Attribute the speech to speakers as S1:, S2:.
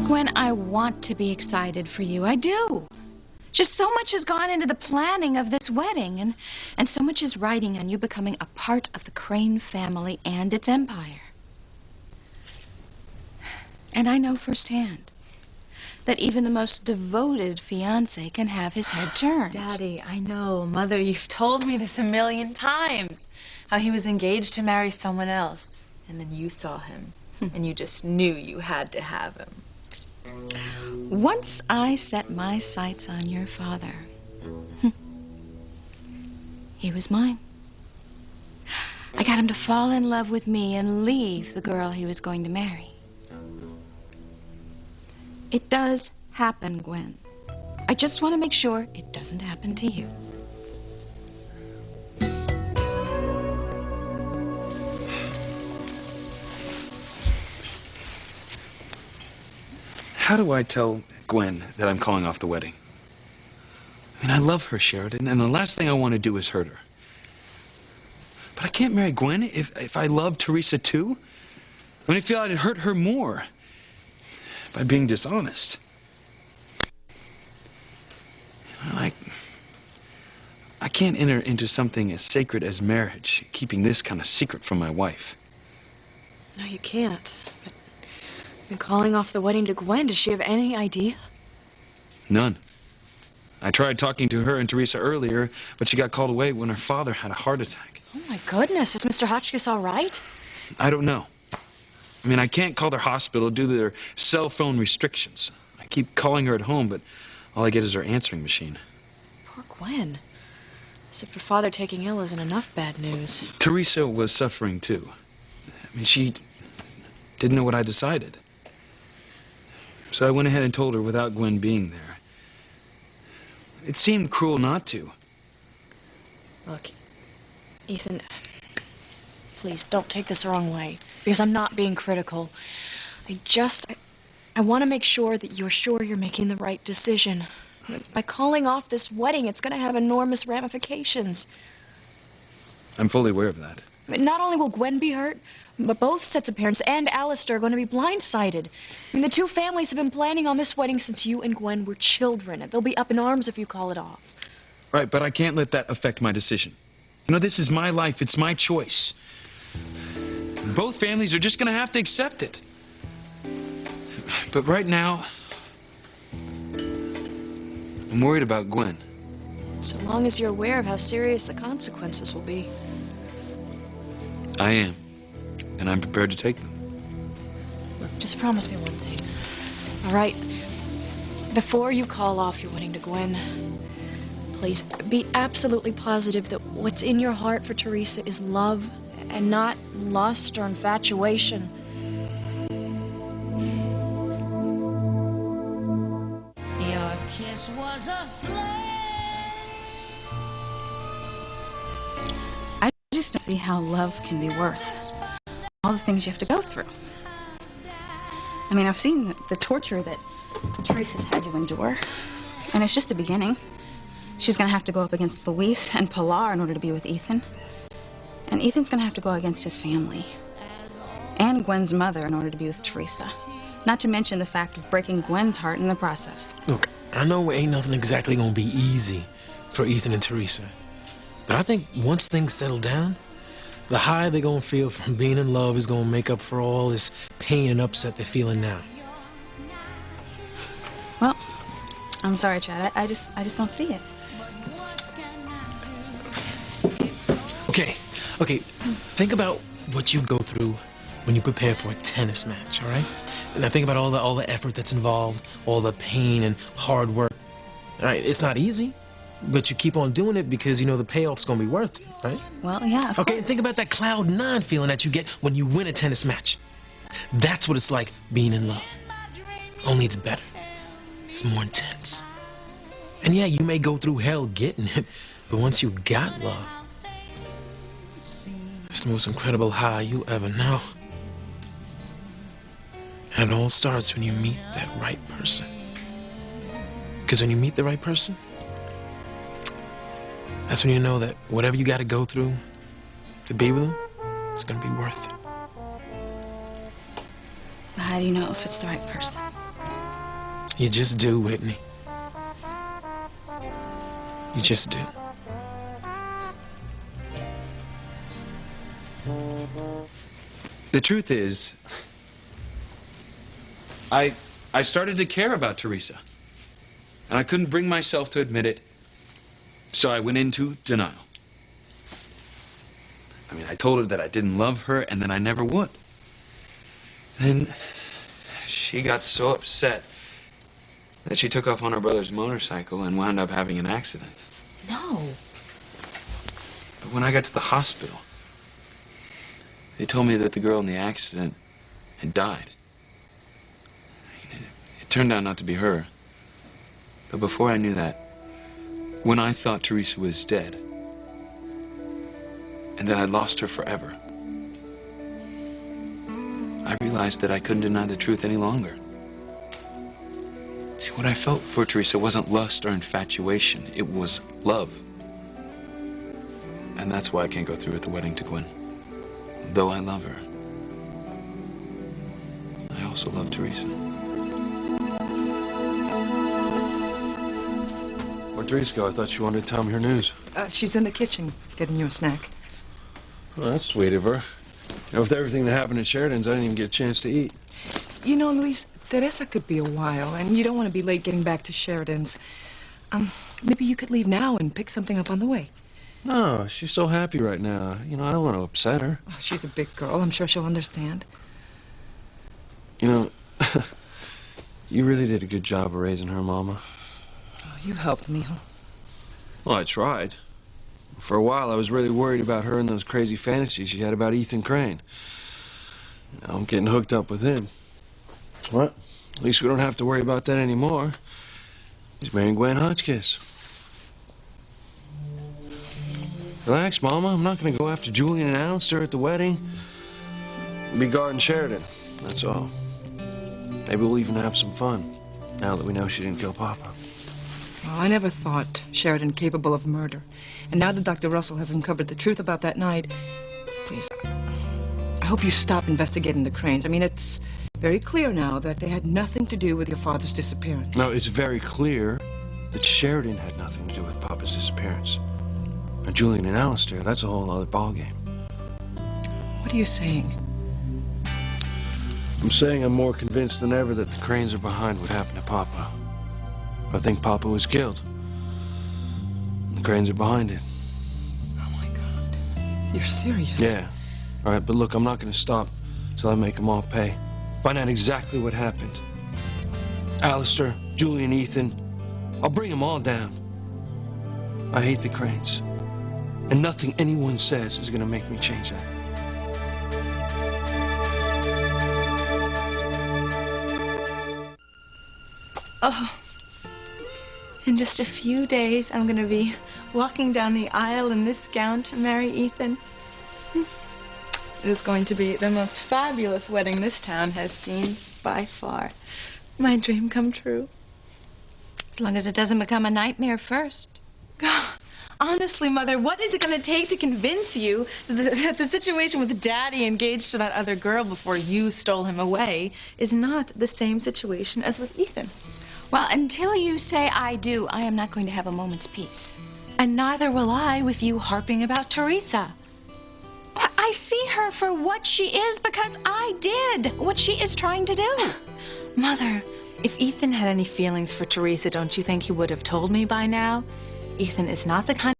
S1: Gwen, I want to be excited for you. I do. Just so much has gone into the planning of this wedding, and so much is riding on you becoming a part of the Crane family and its empire. And I know firsthand that even the most devoted fiancé can have his head turned.
S2: Daddy, I know. Mother, you've told me this a million times. How he was engaged to marry someone else. And then you saw him. And you just knew you had to have him.
S1: Once I set my sights on your father, he was mine. I got him to fall in love with me and leave the girl he was going to marry. It does happen, Gwen. I just want to make sure it doesn't happen to you.
S3: How do I tell Gwen that I'm calling off the wedding? I mean, I love her, Sheridan, and the last thing I want to do is hurt her. But I can't marry Gwen if I love Teresa too. I mean, I feel I'd hurt her more by being dishonest. I can't enter into something as sacred as marriage, keeping this kind of secret from my wife.
S4: No, you can't. But calling off the wedding to Gwen, does she have any idea?
S3: None. I tried talking to her and Teresa earlier, but she got called away when her father had a heart attack.
S4: Oh, my goodness. Is Mr. Hotchkiss all right?
S3: I don't know. I mean, I can't call their hospital due to their cell phone restrictions. I keep calling her at home, but all I get is her answering machine.
S4: Poor Gwen. As if her father taking ill isn't enough bad news.
S3: Teresa was suffering, too. I mean, she didn't know what I decided. So I went ahead and told her without Gwen being there. It seemed cruel not to.
S4: Look, Ethan, please don't take this the wrong way, because I'm not being critical. I want to make sure that you're sure you're making the right decision. By calling off this wedding, it's going to have enormous ramifications.
S3: I'm fully aware of that.
S4: I mean, not only will Gwen be hurt, but both sets of parents and Alistair are going to be blindsided. I mean, the two families have been planning on this wedding since you and Gwen were children, and they'll be up in arms if you call it off.
S3: Right, but I can't let that affect my decision. You know, this is my life. It's my choice. Both families are just going to have to accept it. But right now, I'm worried about Gwen.
S4: So long as you're aware of how serious the consequences will be.
S3: I am. And I'm prepared to take them.
S4: Look, just promise me one thing. All right? Before you call off your wedding to Gwen, please be absolutely positive that what's in your heart for Teresa is love and not lust or infatuation.
S5: Your kiss was a flame.
S6: I just don't see how love can be worth all the things you have to go through. I mean, I've seen the torture that Teresa's had to endure, and it's just the beginning. She's going to have to go up against Luis and Pilar in order to be with Ethan. And Ethan's going to have to go against his family and Gwen's mother in order to be with Teresa. Not to mention the fact of breaking Gwen's heart in the process.
S7: Look, I know ain't nothing exactly going to be easy for Ethan and Teresa. But I think once things settle down, the high they're going to feel from being in love is going to make up for all this pain and upset they're feeling now.
S6: Well, I'm sorry, Chad. I just don't see it.
S7: Okay, think about what you go through when you prepare for a tennis match, all right? And I think about all the effort that's involved, all the pain and hard work. All right, it's not easy, but you keep on doing it because you know the payoff's going to be worth it, right?
S6: Well, yeah, of
S7: Okay,
S6: course.
S7: and think about that cloud nine feeling that you get when you win a tennis match. That's what it's like being in love. Only it's better. It's more intense. And yeah, you may go through hell getting it, but once you got love, it's the most incredible high you'll ever know. And it all starts when you meet that right person. Because when you meet the right person, that's when you know that whatever you got to go through to be with them, it's going to be worth it.
S6: But how do you know if it's the right person?
S7: You just do, Whitney. You just do.
S3: The truth is, I started to care about Teresa. And I couldn't bring myself to admit it, so I went into denial. I mean, I told her that I didn't love her and that I never would. Then she got so upset that she took off on her brother's motorcycle and wound up having an accident.
S1: No.
S3: But when I got to the hospital, they told me that the girl in the accident had died. It turned out not to be her. But before I knew that, when I thought Teresa was dead, and that I'd lost her forever, I realized that I couldn't deny the truth any longer. See, what I felt for Teresa wasn't lust or infatuation. It was love. And that's why I can't go through with the wedding to Gwen. Though I love her, I also love Teresa.
S8: Where'd Teresa go? I thought she wanted to tell me her news.
S9: She's in the kitchen getting you a snack.
S8: Well, that's sweet of her. You know, with everything that happened at Sheridan's, I didn't even get a chance to eat.
S9: You know, Luis, Teresa could be a while, and you don't want to be late getting back to Sheridan's. Maybe you could leave now and pick something up on the way.
S8: No, she's so happy right now. You know, I don't want to upset her.
S9: Oh, she's a big girl. I'm sure she'll understand.
S8: You know, you really did a good job of raising her, Mama.
S9: Oh, you helped me, huh?
S8: Well, I tried. For a while, I was really worried about her and those crazy fantasies she had about Ethan Crane. Now I'm getting hooked up with him. Well, at least we don't have to worry about that anymore. He's marrying Gwen Hotchkiss. Relax, Mama. I'm not going to go after Julian and Alistair at the wedding. I'll be guarding Sheridan, that's all. Maybe we'll even have some fun, now that we know she didn't kill Papa.
S9: Well, I never thought Sheridan capable of murder. And now that Dr. Russell has uncovered the truth about that night, please, I hope you stop investigating the Cranes. I mean, it's very clear now that they had nothing to do with your father's disappearance.
S8: No, it's very clear that Sheridan had nothing to do with Papa's disappearance. Now, Julian and Alistair, that's a whole other ballgame.
S9: What are you saying?
S8: I'm saying I'm more convinced than ever that the Cranes are behind what happened to Papa. I think Papa was killed. The Cranes are behind it.
S9: Oh, my God. You're serious?
S8: Yeah. All right, but look, I'm not going to stop till I make them all pay. Find out exactly what happened. Alistair, Julian, Ethan, I'll bring them all down. I hate the Cranes. And nothing anyone says is going to make me change that.
S2: Oh, in just a few days, I'm going to be walking down the aisle in this gown to marry Ethan. It is going to be the most fabulous wedding this town has seen by far. My dream come true.
S1: As long as it doesn't become a nightmare first.
S2: Honestly, Mother, what is it going to take to convince you that the situation with Daddy engaged to that other girl before you stole him away is not the same situation as with Ethan?
S1: Well, until you say I do, I am not going to have a moment's peace.
S2: And neither will I with you harping about Teresa.
S1: Well, I see her for what she is because I did what she is trying to do.
S2: Mother, if Ethan had any feelings for Teresa, don't you think he would have told me by now? Ethan is not the kind